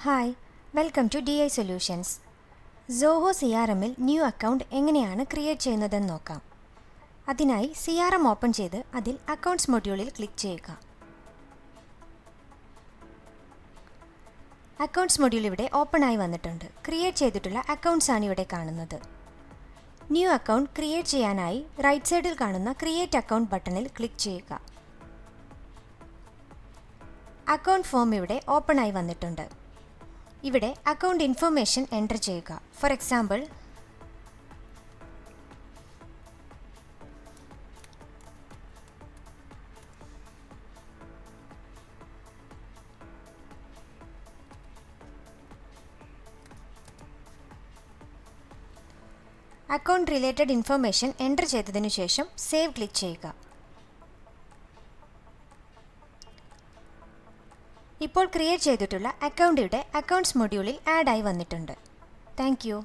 Hi, welcome to DI solutions. Zoho CRMൽ new account എങ്ങനെയാണ് create ചെയ്യുന്നതെന്ന് നോക്കാം. അതിനായി CRM ഓപ്പൺ ചെയ്ത് അതിൽ അക്കൗണ്ട്സ് മൊഡ്യൂളിൽ ക്ലിക്ക് ചെയ്യുക. അക്കൗണ്ട്സ് മൊഡ്യൂൾ ഇവിടെ ഓപ്പൺ ആയി വന്നിട്ടുണ്ട്. ക്രിയേറ്റ് ചെയ്തിട്ടുള്ള അക്കൗണ്ട്സ് ആണ് ഇവിടെ കാണുന്നത്. ന്യൂ അക്കൗണ്ട് ക്രിയേറ്റ് ചെയ്യാനായി റൈറ്റ് സൈഡിൽ കാണുന്ന ക്രിയേറ്റ് അക്കൗണ്ട് ബട്ടണിൽ ക്ലിക്ക് ചെയ്യുക. അക്കൗണ്ട് ഫോം ഇവിടെ ഓപ്പൺ ആയി വന്നിട്ടുണ്ട്. ഇവിടെ അക്കൗണ്ട് ഇൻഫർമേഷൻ എൻ്റർ ചെയ്യുക. For example, account related information enter ചെയ്തതിനു ശേഷം സേവ് ക്ലിക്ക് ചെയ്യുക. ഇപ്പോൾ ക്രിയേറ്റ് ചെയ്തിട്ടുള്ള അക്കൗണ്ട് ഇവിടെ അക്കൗണ്ട്സ് മൊഡ്യൂളിൽ ആഡ് ആയി വന്നിട്ടുണ്ട്. Thank you.